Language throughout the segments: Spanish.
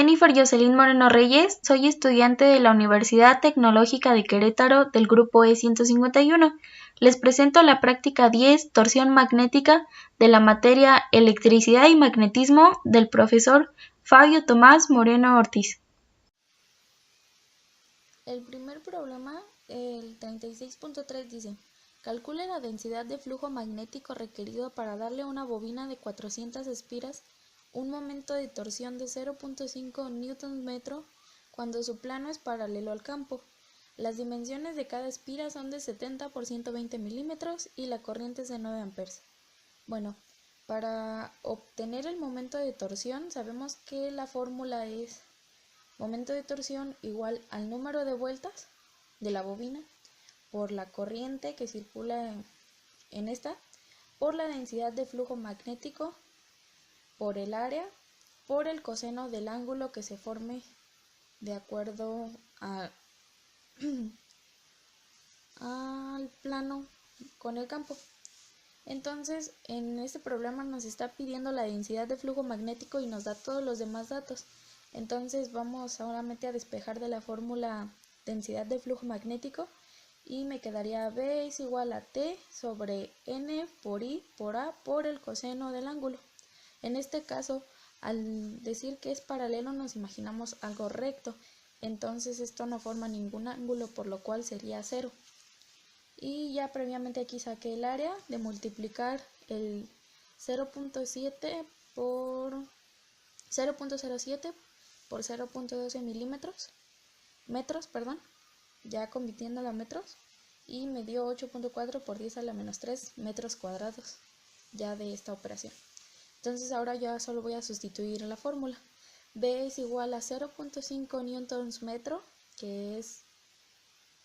Jennifer Jocelyn Moreno Reyes, soy estudiante de la Universidad Tecnológica de Querétaro del grupo E151. Les presento la práctica 10, torsión magnética, de la materia Electricidad y Magnetismo del profesor Fabio Tomás Moreno Ortiz. El primer problema, el 36.3, dice: calcule la densidad de flujo magnético requerido para darle a una bobina de 400 espiras un momento de torsión de 0.5 Nm cuando su plano es paralelo al campo. Las dimensiones de cada espira son de 70 por 120 milímetros y la corriente es de 9 amperes. Bueno, para obtener el momento de torsión sabemos que la fórmula es momento de torsión igual al número de vueltas de la bobina por la corriente que circula en esta, por la densidad de flujo magnético, por el área, por el coseno del ángulo que se forme de acuerdo al plano con el campo. Entonces, en este problema nos está pidiendo la densidad de flujo magnético y nos da todos los demás datos. Entonces vamos solamente a despejar de la fórmula densidad de flujo magnético y me quedaría B es igual a T sobre N por I por A por el coseno del ángulo. En este caso, al decir que es paralelo nos imaginamos algo recto, entonces esto no forma ningún ángulo, por lo cual sería 0. Y ya previamente aquí saqué el área de multiplicar el 0.7 por 0.07 por 0.12 metros, ya convirtiéndolo a metros, y me dio 8.4 por 10 a la menos 3 metros cuadrados ya de esta operación. Entonces ahora ya solo voy a sustituir la fórmula. B es igual a 0.5 newtons metro, que es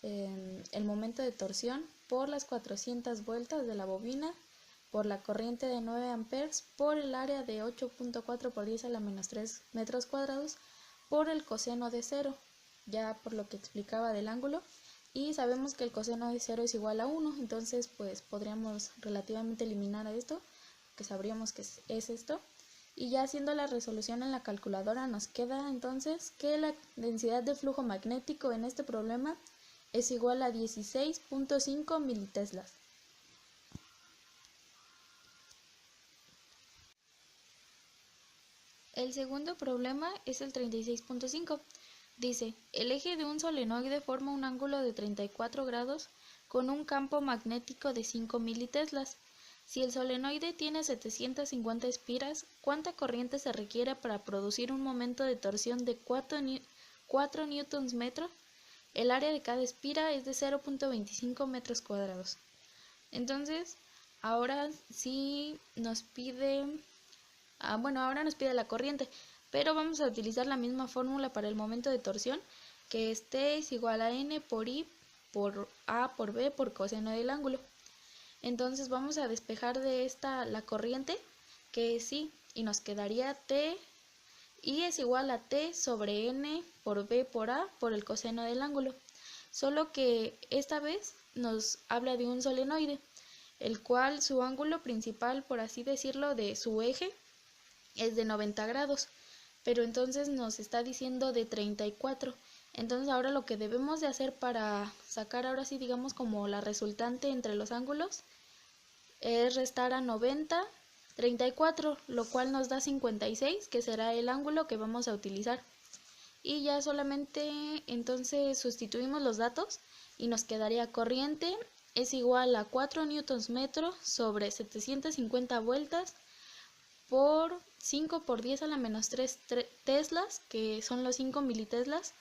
el momento de torsión, por las 400 vueltas de la bobina, por la corriente de 9 amperes, por el área de 8.4 por 10 a la menos 3 metros cuadrados, por el coseno de 0, ya por lo que explicaba del ángulo, y sabemos que el coseno de 0 es igual a 1, entonces pues podríamos relativamente eliminar a esto, que sabríamos que es esto, y ya haciendo la resolución en la calculadora nos queda entonces que la densidad de flujo magnético en este problema es igual a 16.5 militeslas. El segundo problema es el 36.5. Dice: el eje de un solenoide forma un ángulo de 34 grados con un campo magnético de 5 militeslas. Si el solenoide tiene 750 espiras, ¿cuánta corriente se requiere para producir un momento de torsión de 4 newtons metro? El área de cada espira es de 0.25 metros cuadrados. Entonces, ahora sí nos pide, ahora nos pide la corriente, pero vamos a utilizar la misma fórmula para el momento de torsión, que es T es igual a N por I por A por B por coseno del ángulo. Entonces vamos a despejar de esta la corriente, que es I, y nos quedaría T, I es igual a T sobre N por B por A por el coseno del ángulo. Solo que esta vez nos habla de un solenoide, el cual su ángulo principal, por así decirlo, de su eje es de 90 grados, pero entonces nos está diciendo de 34. Entonces ahora lo que debemos de hacer para sacar ahora sí digamos como la resultante entre los ángulos es restar a 90 34, lo cual nos da 56, que será el ángulo que vamos a utilizar. Y ya solamente entonces sustituimos los datos y nos quedaría corriente es igual a 4 newtons metro sobre 750 vueltas por 5 por 10 a la menos 3 teslas, que son los 5 militeslas,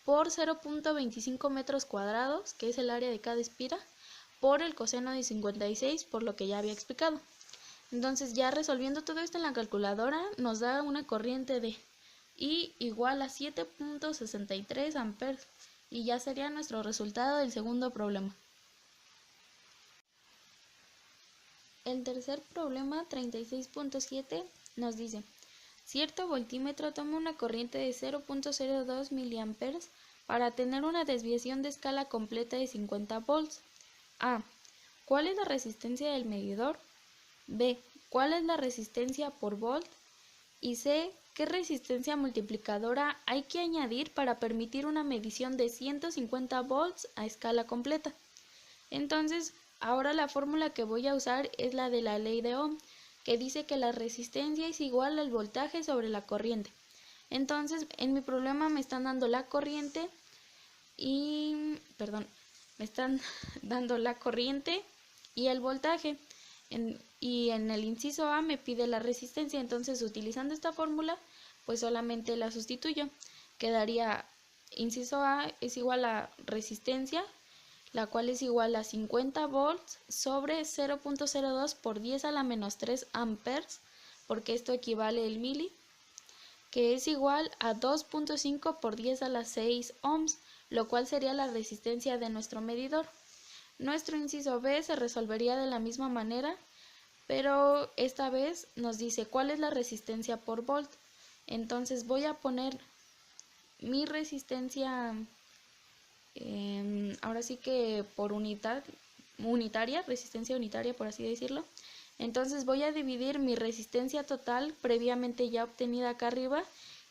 por 0.25 metros cuadrados, que es el área de cada espira, por el coseno de 56, por lo que ya había explicado. Entonces ya resolviendo todo esto en la calculadora nos da una corriente de I igual a 7.63 amperes, y ya sería nuestro resultado del segundo problema. El tercer problema, 36.7, nos dice: cierto voltímetro toma una corriente de 0.02 miliamperes para tener una desviación de escala completa de 50 volts. A. ¿Cuál es la resistencia del medidor? B. ¿Cuál es la resistencia por volt? Y C. ¿Qué resistencia multiplicadora hay que añadir para permitir una medición de 150 volts a escala completa? Entonces, ahora la fórmula que voy a usar es la de la ley de Ohm, que dice que la resistencia es igual al voltaje sobre la corriente. Entonces, en mi problema me están dando la corriente y, me están dando la corriente y el voltaje. Y en el inciso A me pide la resistencia, entonces utilizando esta fórmula, pues solamente la sustituyo. Quedaría inciso A es igual a resistencia, la cual es igual a 50 volts sobre 0.02 por 10 a la menos 3 amperes, porque esto equivale el mili, que es igual a 2.5 por 10 a la 6 ohms, lo cual sería la resistencia de nuestro medidor. Nuestro inciso B se resolvería de la misma manera, pero esta vez nos dice cuál es la resistencia por volt. Entonces voy a poner mi resistencia, ahora sí que por unitaria, resistencia unitaria por así decirlo. Entonces voy a dividir mi resistencia total previamente ya obtenida acá arriba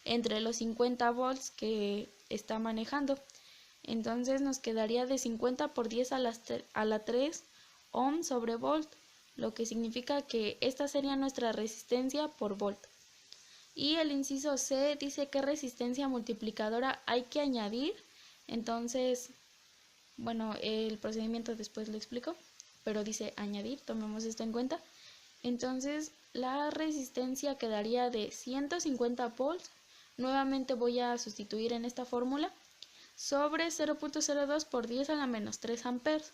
entre los 50 volts que está manejando. Entonces nos quedaría de 50 por 10 a la 3 ohm sobre volt, lo que significa que esta sería nuestra resistencia por volt. Y el inciso C dice qué resistencia multiplicadora hay que añadir. Entonces, bueno, el procedimiento después lo explico, pero dice añadir, tomemos esto en cuenta. Entonces, la resistencia quedaría de 150 volts. Nuevamente voy a sustituir en esta fórmula sobre 0.02 por 10 a la menos 3 amperes,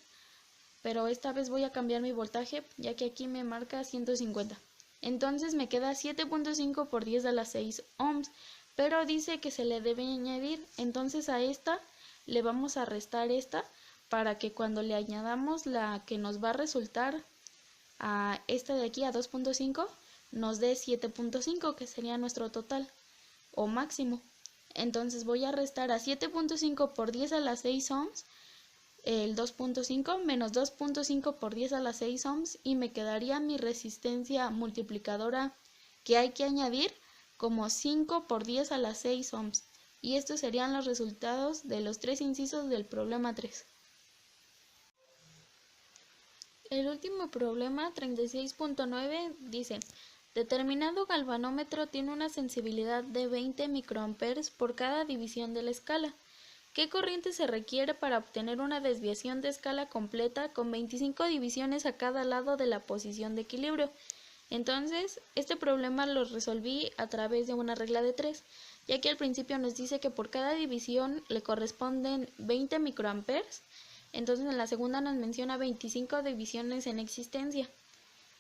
pero esta vez voy a cambiar mi voltaje ya que aquí me marca 150. Entonces me queda 7.5 por 10 a la 6 ohms, pero dice que se le debe añadir, entonces a esta le vamos a restar esta para que cuando le añadamos la que nos va a resultar a esta de aquí, a 2.5, nos dé 7.5, que sería nuestro total o máximo. Entonces voy a restar a 7.5 por 10 a la 6 ohms, el 2.5 menos 2.5 por 10 a la 6 ohms, y me quedaría mi resistencia multiplicadora que hay que añadir como 5 por 10 a la 6 ohms. Y estos serían los resultados de los tres incisos del problema 3. El último problema, 36.9, dice: determinado galvanómetro tiene una sensibilidad de 20 microamperes por cada división de la escala. ¿Qué corriente se requiere para obtener una desviación de escala completa con 25 divisiones a cada lado de la posición de equilibrio? Entonces, este problema lo resolví a través de una regla de 3, ya que al principio nos dice que por cada división le corresponden 20 microamperes. Entonces en la segunda nos menciona 25 divisiones en existencia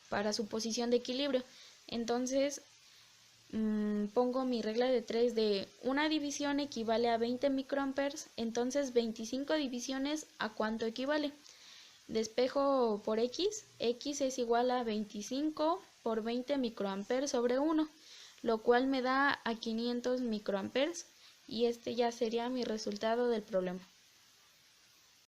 para su posición de equilibrio. Entonces pongo mi regla de 3 de una división equivale a 20 microamperes, entonces 25 divisiones ¿a cuánto equivale? Despejo por x es igual a 25 por 20 microamperes sobre 1, lo cual me da a 500 microamperes, y este ya sería mi resultado del problema.